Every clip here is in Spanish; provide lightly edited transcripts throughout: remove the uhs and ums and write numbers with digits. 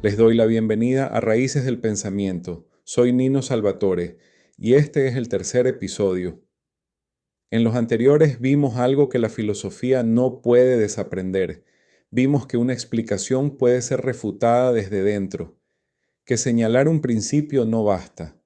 Les doy la bienvenida a Raíces del Pensamiento. Soy Nino Salvatore y este es el tercer episodio. En los anteriores vimos algo que la filosofía no puede desaprender. Vimos que una explicación puede ser refutada desde dentro, que señalar un principio no basta,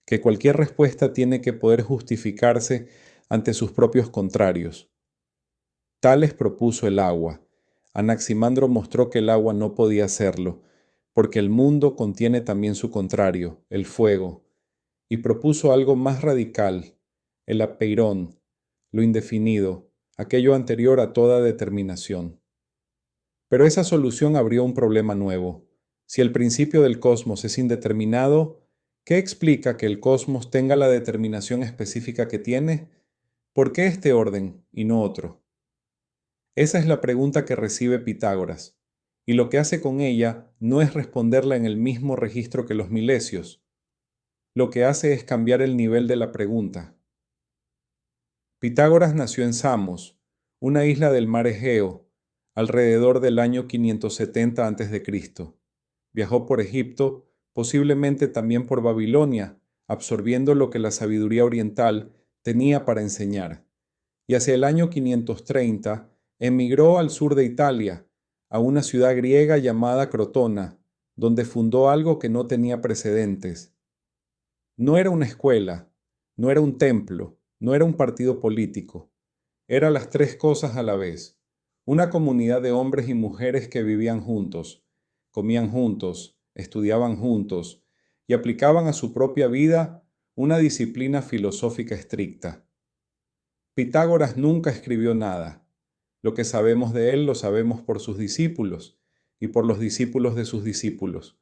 que cualquier respuesta tiene que poder justificarse ante sus propios contrarios. Tales propuso el agua. Anaximandro mostró que el agua no podía hacerlo, porque el mundo contiene también su contrario, el fuego, y propuso algo más radical, el apeirón, lo indefinido, aquello anterior a toda determinación. Pero esa solución abrió un problema nuevo. Si el principio del cosmos es indeterminado, ¿qué explica que el cosmos tenga la determinación específica que tiene? ¿Por qué este orden y no otro? Esa es la pregunta que recibe Pitágoras, y lo que hace con ella no es responderla en el mismo registro que los milesios. Lo que hace es cambiar el nivel de la pregunta. Pitágoras nació en Samos, una isla del mar Egeo, alrededor del año 570 a.C. Viajó por Egipto, posiblemente también por Babilonia, absorbiendo lo que la sabiduría oriental tenía para enseñar. Y hacia el año 530 emigró al sur de Italia, a una ciudad griega llamada Crotona, donde fundó algo que no tenía precedentes. No era una escuela, no era un templo, no era un partido político. Era las tres cosas a la vez. Una comunidad de hombres y mujeres que vivían juntos, comían juntos, estudiaban juntos y aplicaban a su propia vida una disciplina filosófica estricta. Pitágoras nunca escribió nada. Lo que sabemos de él lo sabemos por sus discípulos y por los discípulos de sus discípulos.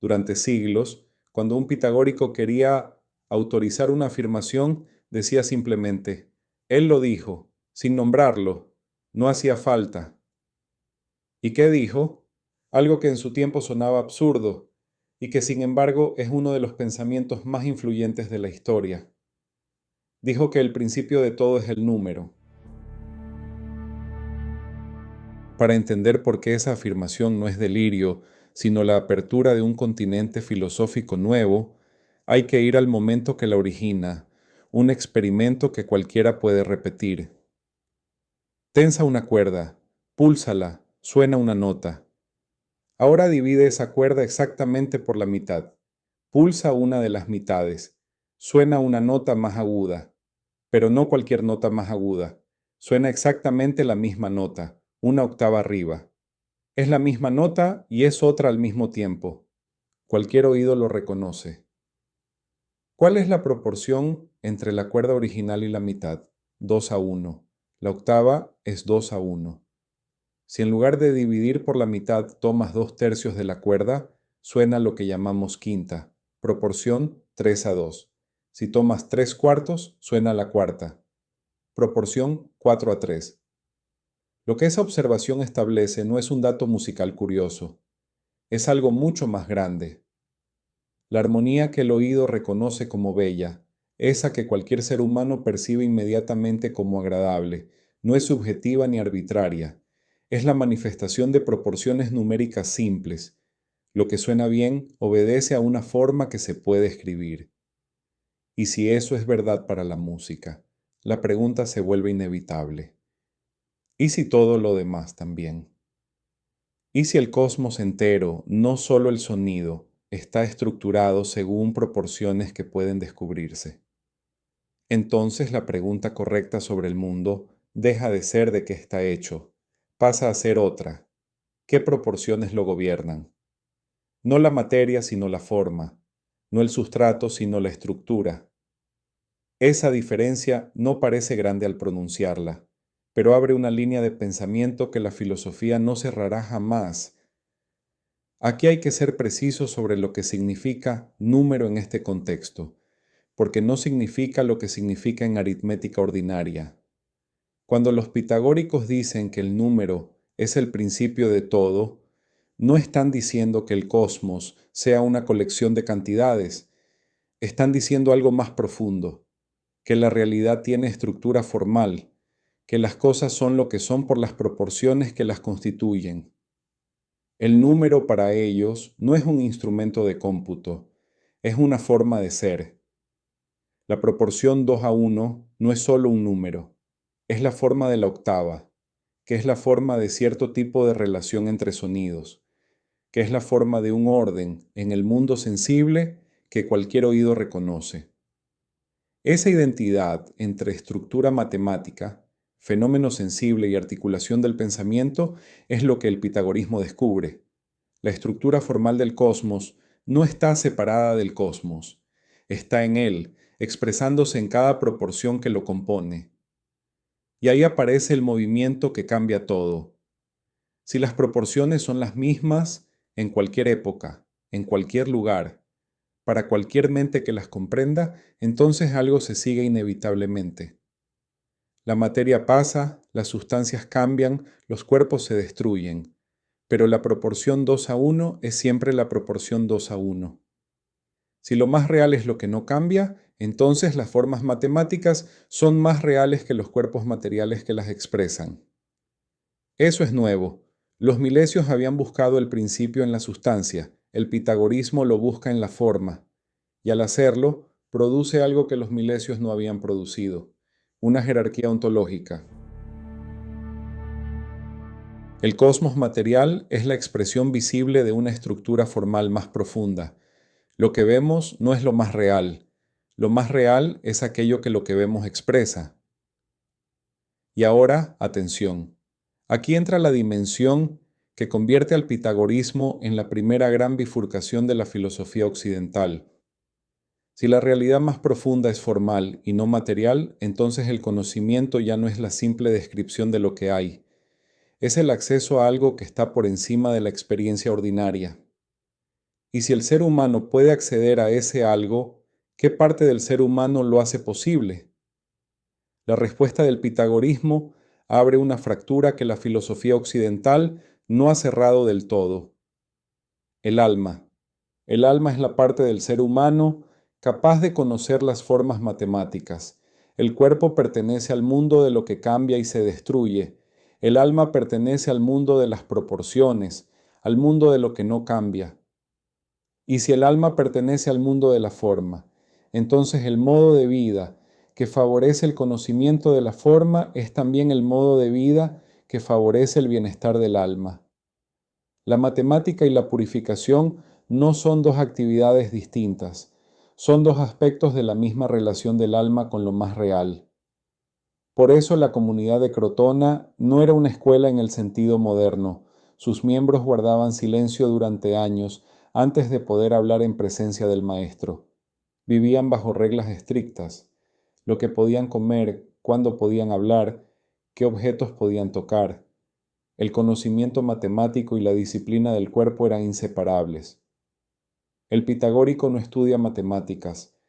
Durante siglos, cuando un pitagórico quería autorizar una afirmación, decía simplemente, él lo dijo, sin nombrarlo, no hacía falta. ¿Y qué dijo? Algo que en su tiempo sonaba absurdo y que sin embargo es uno de los pensamientos más influyentes de la historia. Dijo que el principio de todo es el número. Para entender por qué esa afirmación no es delirio, sino la apertura de un continente filosófico nuevo, hay que ir al momento que la origina, un experimento que cualquiera puede repetir. Tensa una cuerda, púlsala, suena una nota. Ahora divide esa cuerda exactamente por la mitad. Pulsa una de las mitades. Suena una nota más aguda, pero no cualquier nota más aguda. Suena exactamente la misma nota, una octava arriba. Es la misma nota y es otra al mismo tiempo. Cualquier oído lo reconoce. ¿Cuál es la proporción entre la cuerda original y la mitad? 2:1. La octava es 2:1. Si en lugar de dividir por la mitad tomas 2/3 de la cuerda, suena lo que llamamos quinta, proporción 3:2. Si tomas 3/4, suena la cuarta, proporción 4:3. Lo que esa observación establece no es un dato musical curioso, es algo mucho más grande. La armonía que el oído reconoce como bella, esa que cualquier ser humano percibe inmediatamente como agradable, no es subjetiva ni arbitraria, es la manifestación de proporciones numéricas simples. Lo que suena bien obedece a una forma que se puede escribir. Y si eso es verdad para la música, la pregunta se vuelve inevitable. ¿Y si todo lo demás también? ¿Y si el cosmos entero, no solo el sonido, está estructurado según proporciones que pueden descubrirse? Entonces la pregunta correcta sobre el mundo deja de ser de qué está hecho, pasa a ser otra. ¿Qué proporciones lo gobiernan? No la materia sino la forma, no el sustrato sino la estructura. Esa diferencia no parece grande al pronunciarla, pero abre una línea de pensamiento que la filosofía no cerrará jamás. Aquí hay que ser preciso sobre lo que significa número en este contexto, porque no significa lo que significa en aritmética ordinaria. Cuando los pitagóricos dicen que el número es el principio de todo, no están diciendo que el cosmos sea una colección de cantidades, están diciendo algo más profundo, que la realidad tiene estructura formal, que las cosas son lo que son por las proporciones que las constituyen. El número para ellos no es un instrumento de cómputo, es una forma de ser. La proporción 2:1 no es solo un número, es la forma de la octava, que es la forma de cierto tipo de relación entre sonidos, que es la forma de un orden en el mundo sensible que cualquier oído reconoce. Esa identidad entre estructura matemática, fenómeno sensible y articulación del pensamiento es lo que el pitagorismo descubre. La estructura formal del cosmos no está separada del cosmos, está en él, expresándose en cada proporción que lo compone. Y ahí aparece el movimiento que cambia todo. Si las proporciones son las mismas en cualquier época, en cualquier lugar, para cualquier mente que las comprenda, entonces algo se sigue inevitablemente. La materia pasa, las sustancias cambian, los cuerpos se destruyen, pero la proporción 2:1 es siempre la proporción 2:1. Si lo más real es lo que no cambia, entonces las formas matemáticas son más reales que los cuerpos materiales que las expresan. Eso es nuevo. Los milesios habían buscado el principio en la sustancia, el pitagorismo lo busca en la forma, y al hacerlo, produce algo que los milesios no habían producido, una jerarquía ontológica. El cosmos material es la expresión visible de una estructura formal más profunda. Lo que vemos no es lo más real. Lo más real es aquello que lo que vemos expresa. Y ahora, atención. Aquí entra la dimensión que convierte al pitagorismo en la primera gran bifurcación de la filosofía occidental. Si la realidad más profunda es formal y no material, entonces el conocimiento ya no es la simple descripción de lo que hay. Es el acceso a algo que está por encima de la experiencia ordinaria. Y si el ser humano puede acceder a ese algo, ¿qué parte del ser humano lo hace posible? La respuesta del pitagorismo abre una fractura que la filosofía occidental no ha cerrado del todo. El alma. El alma es la parte del ser humano capaz de conocer las formas matemáticas. El cuerpo pertenece al mundo de lo que cambia y se destruye. El alma pertenece al mundo de las proporciones, al mundo de lo que no cambia. Y si el alma pertenece al mundo de la forma, entonces el modo de vida que favorece el conocimiento de la forma es también el modo de vida que favorece el bienestar del alma. La matemática y la purificación no son dos actividades distintas, son dos aspectos de la misma relación del alma con lo más real. Por eso la comunidad de Crotona no era una escuela en el sentido moderno. Sus miembros guardaban silencio durante años antes de poder hablar en presencia del maestro. Vivían bajo reglas estrictas, lo que podían comer, cuándo podían hablar, qué objetos podían tocar. El conocimiento matemático y la disciplina del cuerpo eran inseparables. El pitagórico no estudia matemáticas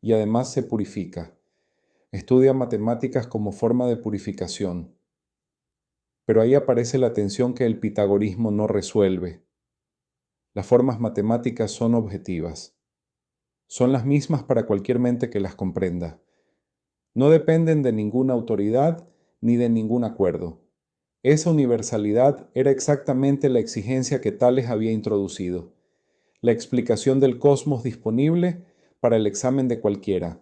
y además se purifica. Estudia matemáticas como forma de purificación. Pero ahí aparece la tensión que el pitagorismo no resuelve. Las formas matemáticas son objetivas. Son las mismas para cualquier mente que las comprenda. No dependen de ninguna autoridad ni de ningún acuerdo. Esa universalidad era exactamente la exigencia que Tales había introducido, la explicación del cosmos disponible para el examen de cualquiera.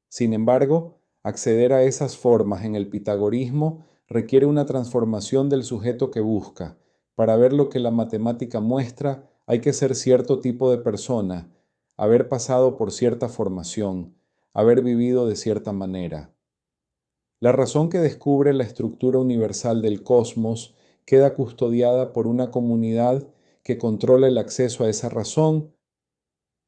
Sin embargo, acceder a esas formas en el pitagorismo requiere una transformación del sujeto que busca. Para ver lo que la matemática muestra, hay que ser cierto tipo de persona, haber pasado por cierta formación, haber vivido de cierta manera. La razón que descubre la estructura universal del cosmos queda custodiada por una comunidad que controla el acceso a esa razón.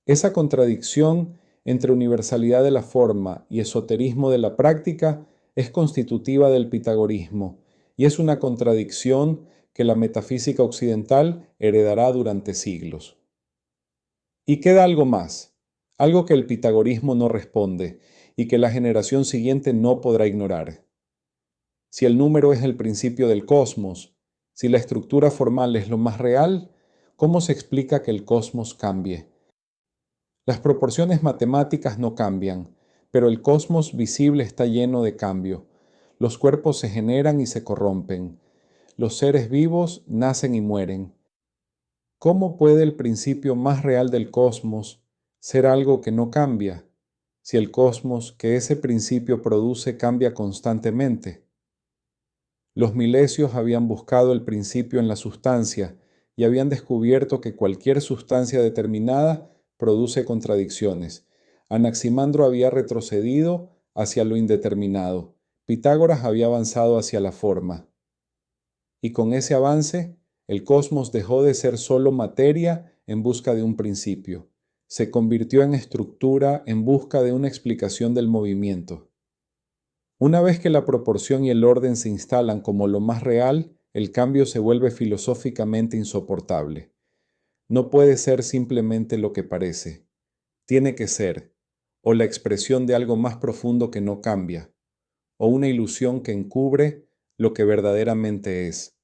Esa contradicción entre universalidad de la forma y esoterismo de la práctica es constitutiva del pitagorismo y es una contradicción que la metafísica occidental heredará durante siglos. Y queda algo más, algo que el pitagorismo no responde y que la generación siguiente no podrá ignorar. Si el número es el principio del cosmos, si la estructura formal es lo más real, ¿cómo se explica que el cosmos cambie? Las proporciones matemáticas no cambian, pero el cosmos visible está lleno de cambio. Los cuerpos se generan y se corrompen. Los seres vivos nacen y mueren. ¿Cómo puede el principio más real del cosmos ser algo que no cambia, si el cosmos que ese principio produce cambia constantemente? Los milesios habían buscado el principio en la sustancia y habían descubierto que cualquier sustancia determinada produce contradicciones. Anaximandro había retrocedido hacia lo indeterminado. Pitágoras había avanzado hacia la forma. Y con ese avance, el cosmos dejó de ser solo materia en busca de un principio. Se convirtió en estructura en busca de una explicación del movimiento. Una vez que la proporción y el orden se instalan como lo más real, el cambio se vuelve filosóficamente insoportable. No puede ser simplemente lo que parece. Tiene que ser, o la expresión de algo más profundo que no cambia, o una ilusión que encubre lo que verdaderamente es.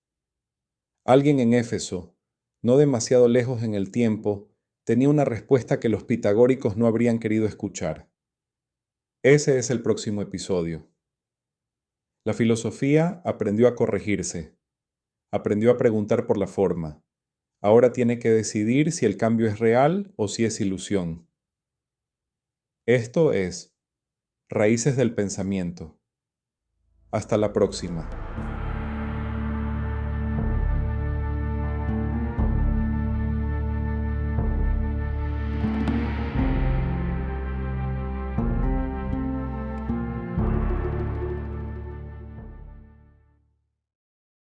Alguien en Éfeso, no demasiado lejos en el tiempo, tenía una respuesta que los pitagóricos no habrían querido escuchar. Ese es el próximo episodio. La filosofía aprendió a corregirse, aprendió a preguntar por la forma. Ahora tiene que decidir si el cambio es real o si es ilusión. Esto es Raíces del Pensamiento. Hasta la próxima.